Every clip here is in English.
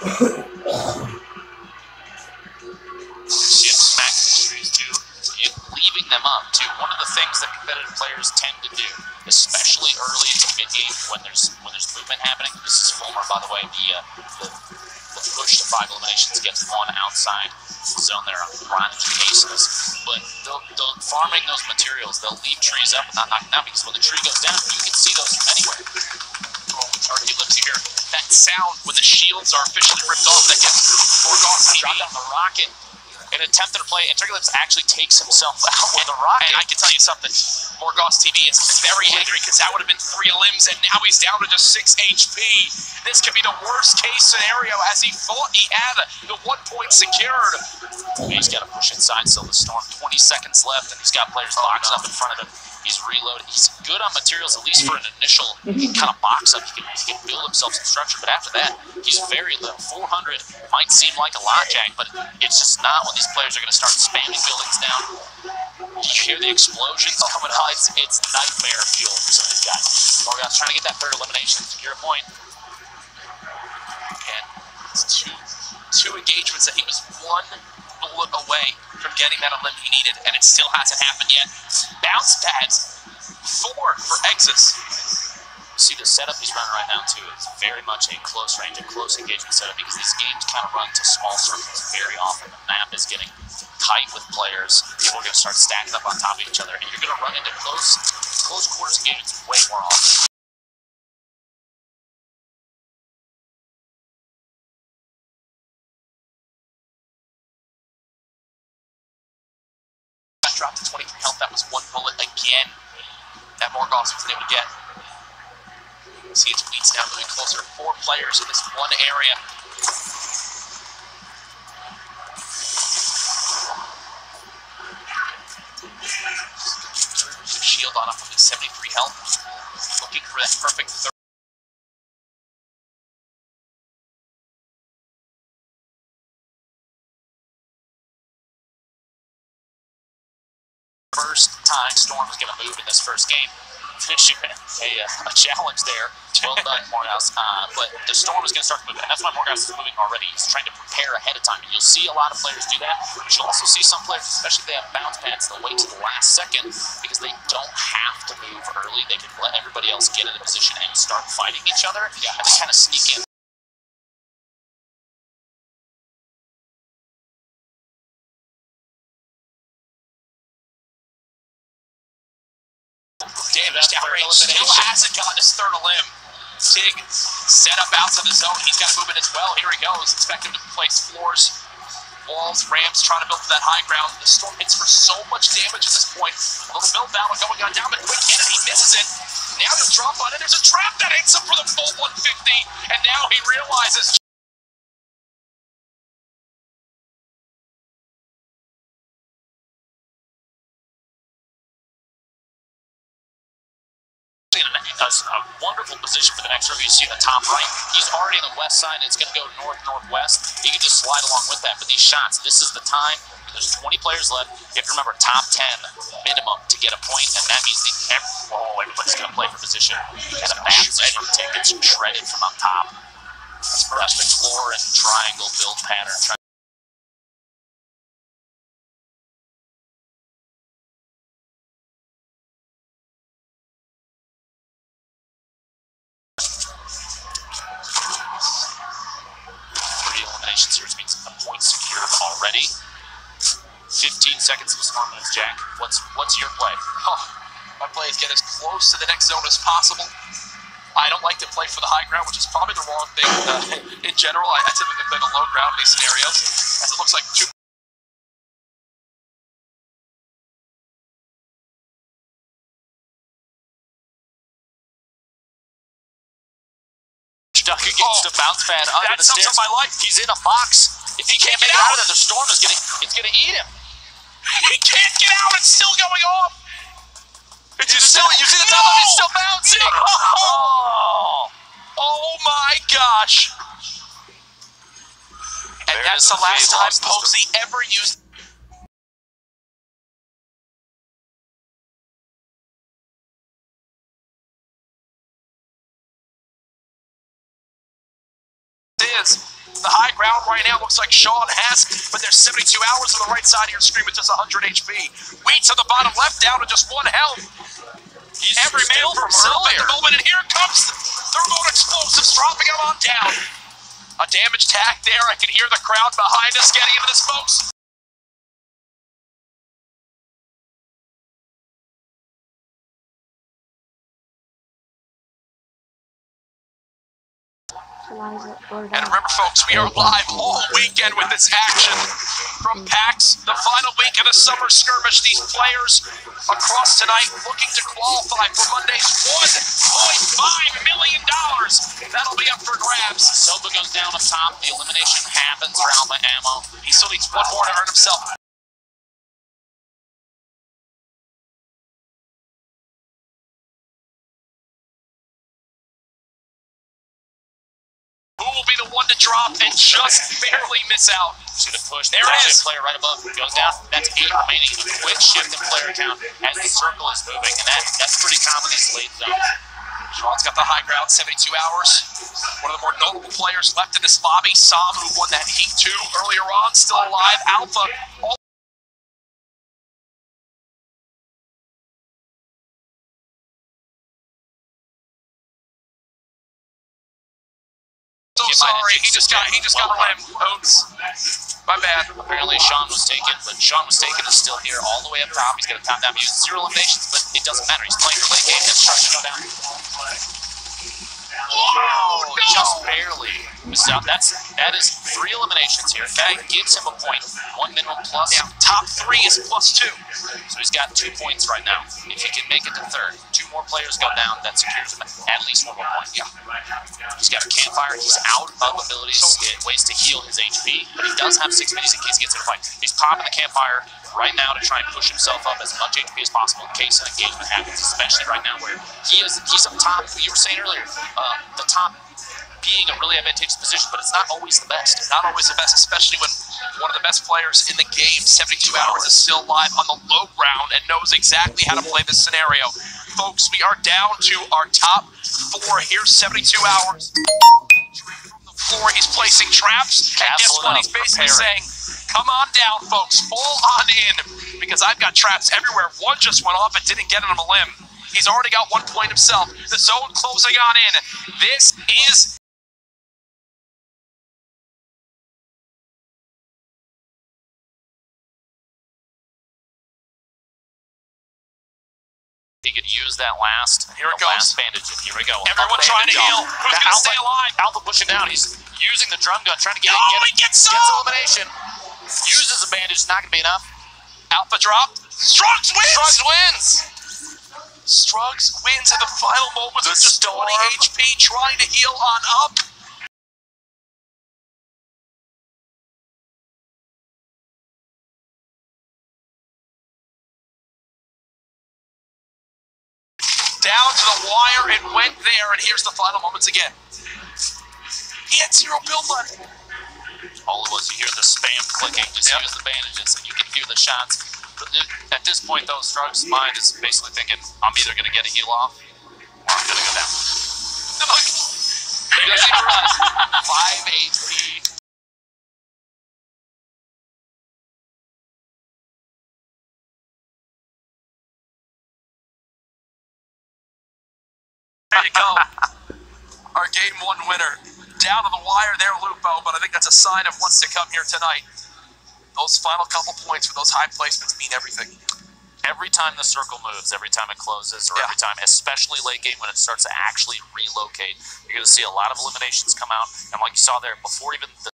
Smack industries too, leaving them up to one of the things that competitive players tend to do, especially early into mid-game when there's movement happening. This is Fulmer, by the way, the push to 5 eliminations gets one outside zone there on Prodigy Aces. But they'll farming those materials, they'll leave trees up and not knock them down, because when the tree goes down, you can see those from anywhere. Oh, Turkey lives here. That sound when the shields are officially ripped off, that gets Morgoth dropped down the rocket. An attempt at a play, and Turkey Lips actually takes himself out with a rocket. And I can tell you something, Morgoth's TV is very angry because that would have been 3 limbs, and now he's down to just 6 HP. This could be the worst case scenario, as he thought he had the 1 point secured. He's got to push inside, so the Storm, 20 seconds left, and he's got players boxed up in front of him. He's reloaded. He's good on materials, at least for an initial kind of box up. He can build himself some structure, but after that, he's very low. 400 might seem like a lot, Jack, but it's just not when these players are going to start spamming buildings down. You hear the explosions coming out. It's nightmare fuel for some of these guys. Morgoth's trying to get that 3rd elimination, secure a point. And it's two engagements that he was 1 bullet away from getting that limb he needed, and it still hasn't happened yet. Bounce pads, 4 for Exus. See the setup he's running right now too. It's very much a close range, a close engagement setup, because these games kind of run to small circles very often. The map is getting tight with players. People are going to start stacking up on top of each other, and you're going to run into close quarters engagements way more often. Dropped to 23 health. That was 1 bullet again that Morgoth was able to get. See, it's beats now moving closer. 4 players in this one area. Shield on up with 73 health. Looking for that perfect 30. First time Storm was going to move in this first game. Finishing a challenge there. Well done, Morgoth. But the Storm is going to start to move, and that's why Morgoth is moving already. He's trying to prepare ahead of time. And you'll see a lot of players do that, but you'll also see some players, especially if they have bounce pads, they'll wait to the last second because they don't have to move early. They can let everybody else get in a position and start fighting each other, and they kind of sneak in. Damage down range, still hasn't gotten his 3rd limb. Tig set up out to the zone. He's got to move in as well. Here he goes. Expect him to place floors, walls, ramps, trying to build that high ground. The Storm hits for so much damage at this point. A little build battle going on down, but quick hit and he misses it. Now he'll drop on it. There's a trap that hits him for the full 150, and now he realizes. A wonderful position for the next review. You see the top right, he's already on the west side, and it's going to go north-northwest. He can just slide along with that, but these shots, this is the time. There's 20 players left. You have to remember, top 10 minimum to get a point, and that means everybody's going to play for position. And a bad position from Tick gets shredded from up top. That's perfect floor and triangle build pattern. Here, which means a point secured already. 15 seconds of Storm moves, Jack. What's your play? Oh, my play is get as close to the next zone as possible. I don't like to play for the high ground, which is probably the wrong thing in general. I typically play the low ground in these scenarios, as it looks like 2. Ducker gets the bounce pad under the stairs. My life. He's in a box. If he can't get out of it, the Storm is gonna eat him. He can't get out. It's still going off. You see the top of it, it's still bouncing. No. Oh my gosh. And that's the last time Posey ever used. The high ground right now looks like Sean has, but there's 72 hours on the right side of your screen with just 100 HP. Wheats on the bottom left down to just 1 health. Every man for himself at the moment, and here comes the remote explosives dropping him on down. A damage tag there. I can hear the crowd behind us getting into this, folks. And remember, folks, we are live all weekend with this action from PAX, the final week of the summer skirmish. These players across tonight looking to qualify for Monday's $1.5 million. That'll be up for grabs. Soba goes down up top. The elimination happens for Alpha Ammo. He still needs one more to earn himself. Who will be the one to drop and just barely miss out? Should have pushed. There it is. Player right above goes down. That's 8 remaining. A quick shift in player count as the circle is moving, and that's pretty common these late zones. Sean's got the high ground, 72 hours. One of the more notable players left in this lobby. Sam, who won that Heat 2 earlier on, still alive. Alpha. So sorry, he just got a limb. Oops. My bad. Apparently Sean was taken, but Sean was taken is still here all the way up top. He's got a top down view, 0 eliminations, but it doesn't matter. He's playing for late game. His trucks go down. Oh, no. Just barely missed out. That is 3 eliminations here. That gives him a point. 1 minimum plus. Yeah, top 3 is +2. So he's got 2 points right now. If he can make it to third, 2 more players go down, that secures him at least 1 more point. Yeah. He's got a campfire. He's out of abilities, ways to heal his HP, but he does have 6 minis in case he gets in a fight. He's popping the campfire right now to try and push himself up as much HP as possible in case an engagement happens, especially right now where he's up top. You were saying earlier, the top being a really advantageous position, but it's not always the best. Not always the best, especially when one of the best players in the game, 72 hours, is still live on the low ground and knows exactly how to play this scenario. Folks, we are down to our top 4 here, 72 hours. From the floor, he's placing traps, and guess what? He's basically saying, come on down, folks, fall on in, because I've got traps everywhere. One just went off and didn't get him a limb. He's already got 1 point himself. The zone closing on in. This is... He could use that last bandage. And here we go. Everyone trying to heal. Who's going to stay alive? Alpha pushing down. He's using the drum gun, trying to get he gets elimination. Uses a bandage. Not going to be enough. Alpha dropped. Strugs wins! Strugs wins! Strugs wins at the final moment with just 20 HP, trying to heal on up. Down to the wire, it went there, and here's the final moments again. He had 0 build left. All it was, you hear the spam clicking, just use the bandages, and you can hear the shots. At this point, though, Strugs' mind is basically thinking, I'm either going to get a heal off, or I'm going to go down. He doesn't even realize 5 HP. There you go. Our game 1 winner. Down to the wire there, Lupo, but I think that's a sign of what's to come here tonight. Those final couple points for those high placements mean everything. Every time the circle moves, every time it closes, or every time, especially late game when it starts to actually relocate, you're going to see a lot of eliminations come out. And like you saw there, before even the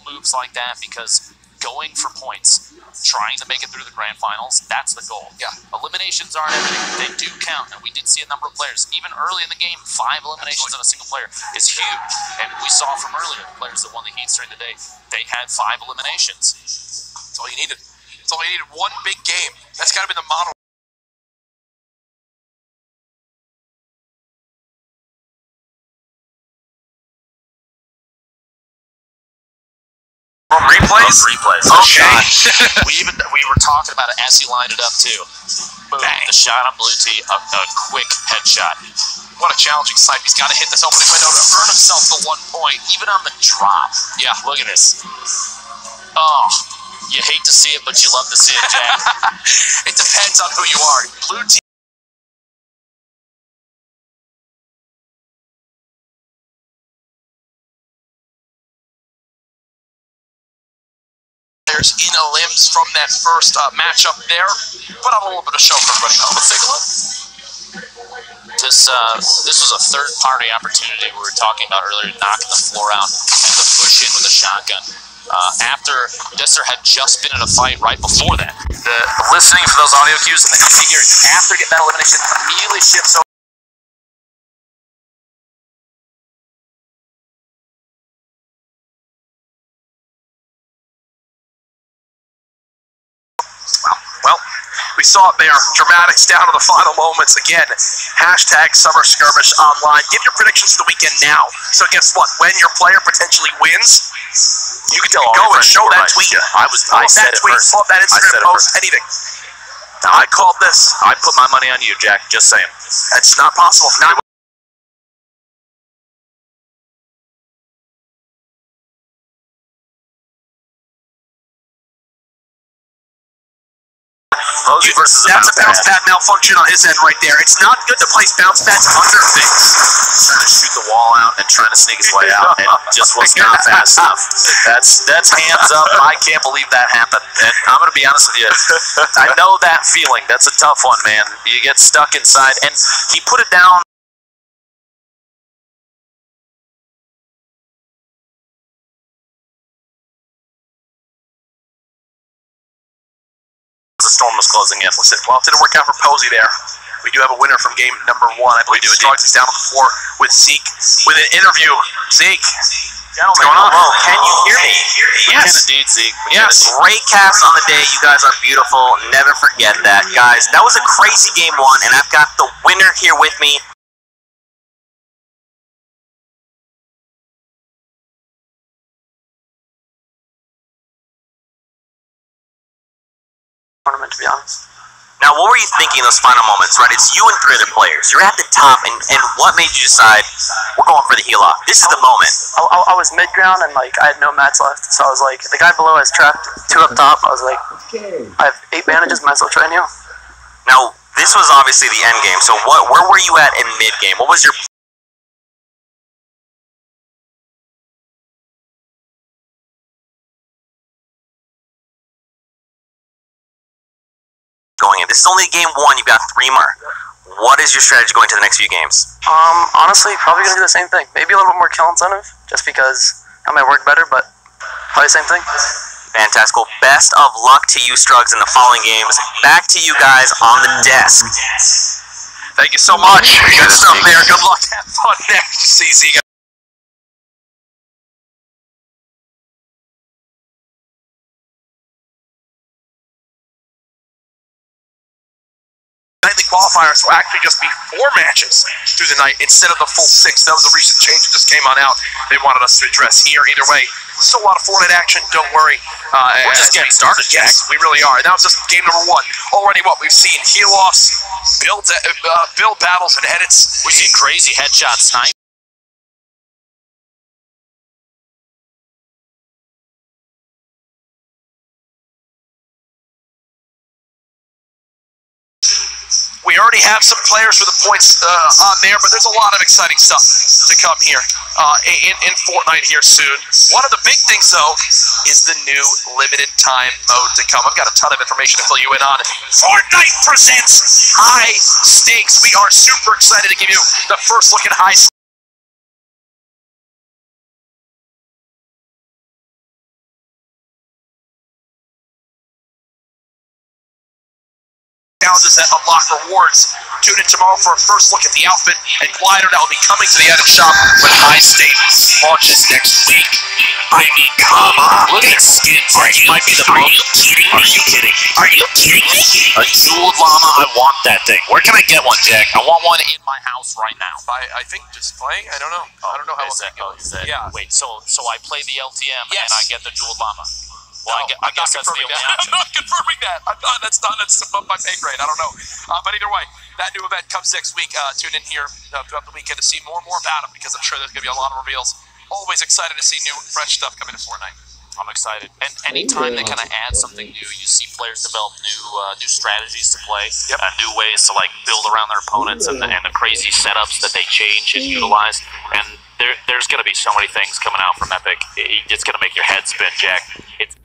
moves like that, because going for points, trying to make it through the grand finals, that's the goal. Yeah. Eliminations aren't everything. They do count, and we did see a number of players. Even early in the game, 5 eliminations on a single player is huge. And we saw from earlier, the players that won the heats during the day, they had 5 eliminations. That's all you needed. That's all you needed. One big game. That's got to be the model. From replay replays? Replays. Okay. we were talking about it as he lined it up too. Boom, the shot on blue tee, a quick headshot. What a challenging sight. He's got to hit this opening window to earn himself the 1 point. Even on the drop. Yeah. Look at this. Oh, you hate to see it, but you love to see it, Jack. It depends on who you are. Blue team. Players in a limbs from that first matchup there. Put on a little bit of show for everybody. Let's take a look. This was a third-party opportunity we were talking about earlier, knocking the floor out and the push in with a shotgun. After Desser had just been in a fight right before that. The listening for those audio cues, and then you see here, after get that elimination, immediately shifts over. Well, we saw it there. Dramatics down to the final moments. Again, hashtag Summer Skirmish Online. Give your predictions for the weekend now. So guess what? When your player potentially wins, you can go and show that tweet. I said it first. Pull up that Instagram post, anything. I called this. I put my money on you, Jack. Just saying. It's not possible for me to That's a bounce pad malfunction on his end right there. It's not good to place bounce pads under things. Trying to shoot the wall out and trying to sneak his way out, and just was not fast enough. That's hands up. I can't believe that happened. And I'm going to be honest with you. I know that feeling. That's a tough one, man. You get stuck inside, and he put it down. The storm was closing in. Well, it didn't work out for Posey there. We do have a winner from game number 1. I believe Starks is down on the floor with Zeke with an interview. Zeke, Gentlemen, what's going on? hello. Can you hear me? Yes, indeed, Zeke. Yes. Great cast on the day. You guys are beautiful. Never forget that, guys. That was a crazy game 1, and I've got the winner here with me. Tournament, to be honest. Now, what were you thinking in those final moments, right? It's you and 3 other players. You're at the top, and what made you decide we're going for the heel off? This is the moment. I was mid-ground, and like I had no mats left, so I was like, the guy below has trapped 2 up top. I was like, I have 8 bandages, might as well try and heal. Now, this was obviously the end game, so where were you at in mid-game? What was your going in? This is only game 1. You've got 3 more. What is your strategy going to the next few games? Honestly, probably gonna do the same thing. Maybe a little bit more kill incentive, just because that might work better, but probably the same thing. Fantastic. Well, best of luck to you, Strugs, in the following games. Back to you guys on the desk. Thank you so much. Good stuff there. Good luck. Have fun next. See you. Nightly qualifiers will actually just be 4 matches through the night instead of the full 6. That was a recent change that just came on out. They wanted us to address here. Either way, still a lot of 4-night action. Don't worry. We're just getting started, Jack. Yes, we really are. And that was just game number 1. Already, what we've seen: heel-offs, build battles, and edits. We've seen crazy headshot snipe. We already have some players with the points on there, but there's a lot of exciting stuff to come here in Fortnite here soon. One of the big things, though, is the new limited time mode to come. I've got a ton of information to fill you in on. Fortnite presents High Stakes. We are super excited to give you the first look at High Stakes. Challenges that unlock rewards. Tune in tomorrow for a first look at the outfit and glider that will be coming to the item shop when High Stakes launches next week. I mean, come on. Look at skins. Might be the Are you kidding me? Are you kidding? Are you kidding me? A jeweled llama. I want that thing. Where can I get one, Jack? I want one in my house right now. I think just playing. I don't know. I don't know how Is that, it goes. is that, Yeah. Wait. So I play the LTM Yes. and I get the jeweled llama. Well, No, I guess that's the only option. I'm not confirming that. That's above my pay grade. I don't know. But either way, that new event comes next week. Tune in here throughout the weekend to see more and more about it, because I'm sure there's going to be a lot of reveals. Always excited to see new, fresh stuff coming to Fortnite. I'm excited. And anytime they kind of add something new, you see players develop new strategies to play, new ways to like build around their opponents, and the crazy setups that they change and utilize. And there's going to be so many things coming out from Epic. It's going to make your head spin, Jack. It's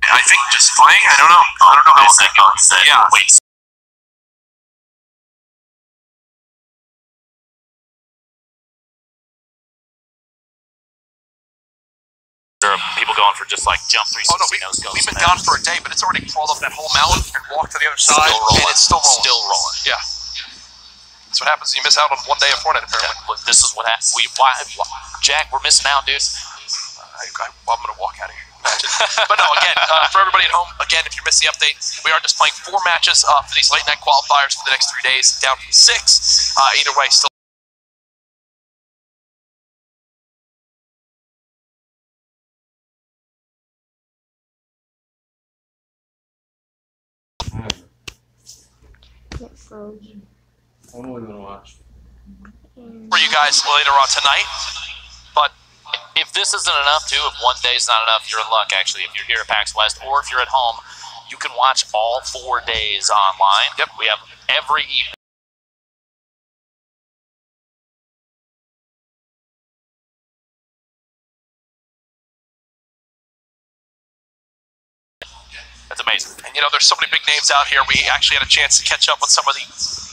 I think just playing. I don't know how long that goes. Yeah. Wait. there are people going for just like jump 360 Oh no, no-scopes. we've been gone for a day, but it's already crawled up that whole mountain and walked to the other side, and it's still rolling. Still rolling. Yeah. That's what happens. You miss out on one day of Fortnite, apparently. Yeah, look, this is what happens. Jack, we're missing out, dude. I'm going to walk out of here. But no, again, for everybody at home, again, if you missed the update, we are just playing 4 matches for these late night qualifiers for the next 3 days, down from 6. Either way, still. Get frozen. I'm only gonna watch. For you guys later on tonight. But If this isn't enough, too, if one day's not enough, you're in luck, actually. If you're here at PAX West, or if you're at home, you can watch all 4 days online. Yep. We have every evening. That's amazing. and you know, there's so many big names out here. We actually had a chance to catch up with some of the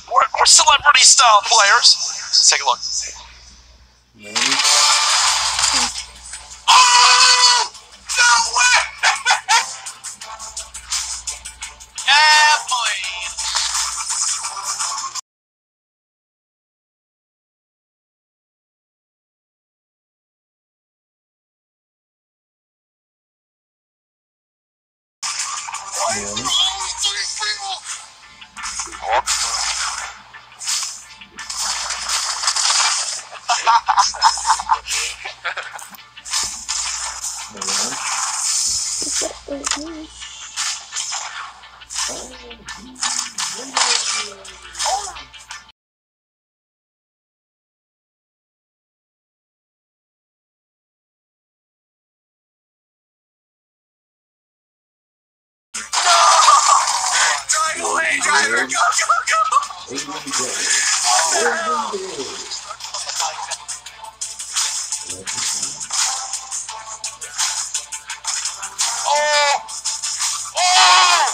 more celebrity style players. Let's take a look. Oh! No way! Yeah, boy! Driver, go, go, Oh! Oh!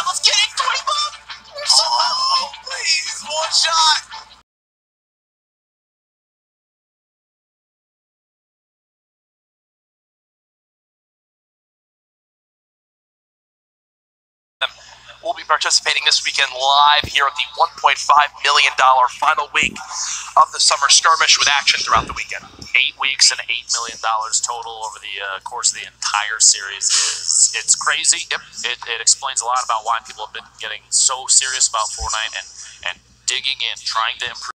Let's get it! 20 Bob! Oh, please, one shot! Will be participating this weekend live here at the $1.5 million final week of the summer skirmish with action throughout the weekend. 8 weeks and $8 million total over the course of the entire series. It's crazy. Yep. It explains a lot about why people have been getting so serious about Fortnite and digging in, trying to improve.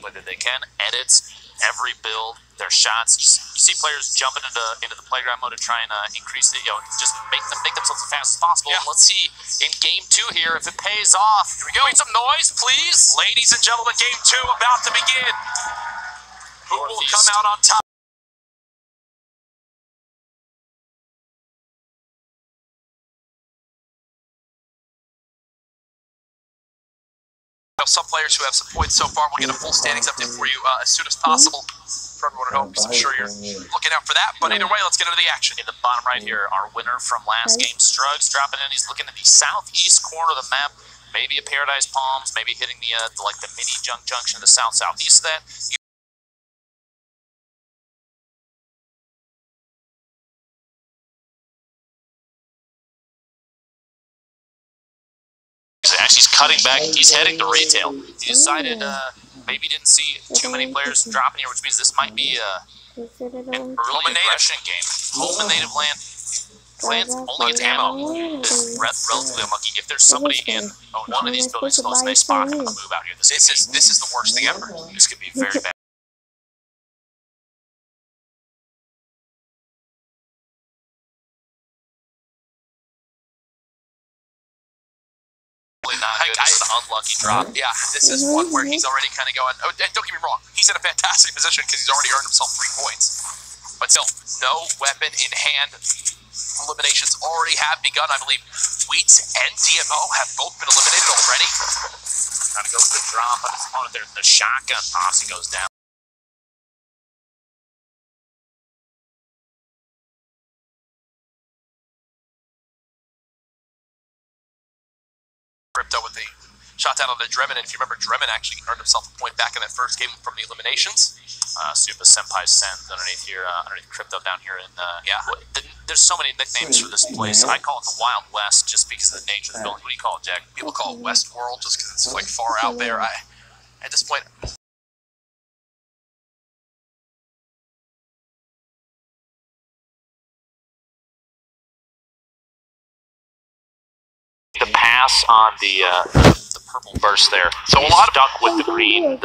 That they can, edits, every build, their shots. You see players jumping into the playground mode to try and increase it, just make themselves as fast as possible. Yeah. And let's see in game 2 here if it pays off. Here we go. Make some noise, please. Ladies and gentlemen, game 2 about to begin. Who will Northeast. come out on top? know some players who have some points so far. We'll get a full standings update for you as soon as possible. For everyone at home, because I'm sure you're looking out for that. But either way, let's get into the action. In the bottom right here, our winner from last game, Strugs, dropping in. He's looking at the southeast corner of the map. Maybe a Paradise Palms, maybe hitting the like the mini junction to the southeast of that. Actually, he's cutting back. He's heading to retail. He decided maybe didn't see too many players dropping here, which means this might be an early aggression game. Home and native land. Clans only gets ammo. Is relatively unlucky. If there's somebody in one of these buildings close to a spot, I'm gonna move out here. This is the worst thing ever. This could be very bad. This is an unlucky drop. Yeah, this is one where he's already kind of going. Oh, and don't get me wrong, he's in a fantastic position because he's already earned himself 3 points. But still, no weapon in hand. Eliminations already have begun. I believe Wheats and DMO have both been eliminated already. Trying to go for the drop on his opponent there. The shotgun posse goes down. Crypto with the shot down on the Dremin, and if you remember, Dremin actually earned himself a point back in that first game from the eliminations. Supa Senpai Sen underneath here, underneath Crypto down here, and there's so many nicknames for this place. I call it the Wild West just because of the nature of the building. What do you call it, Jack? People call it Westworld just because it's like far out there. At this point. The pass on the purple burst there. So a lot stuck with the green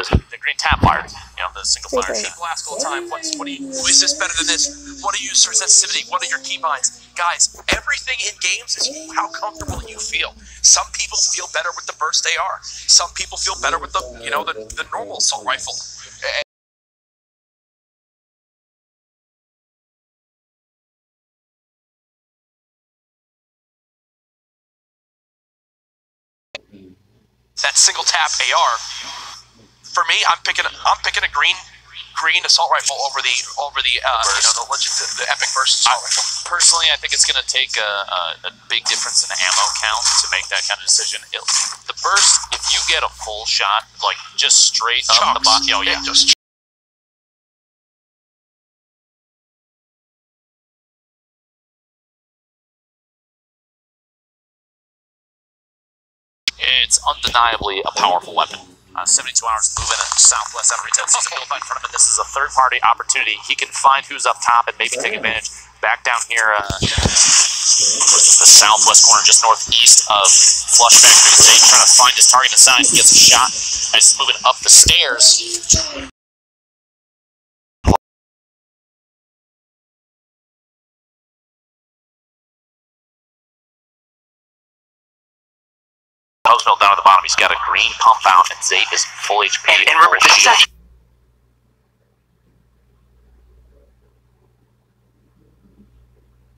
tap fire. You know, the single fire shot. People ask all the time, is this better than this? What do you use for sensitivity? What are your keybinds? Guys, everything in games is how comfortable you feel. Some people feel better with the burst AR. Some people feel better with the the normal assault rifle. That single tap AR, for me, I'm picking a green assault rifle over the the epic burst assault rifle. Personally, I think it's going to take a big difference in ammo count to make that kind of decision. The burst, if you get a full shot, like just straight up the bottom, just. It's undeniably a powerful weapon. 72 hours moving southwest out of retail. Sees a build in front of him. This is a third-party opportunity. He can find who's up top and maybe take advantage. Back down here, this is the southwest corner, just northeast of Flush Factory. Zay trying to find his target inside. He gets a shot as he's moving up the stairs. Post mill down at the bottom. He's got a green pump out, and Zay is full HP. And remember, this is actually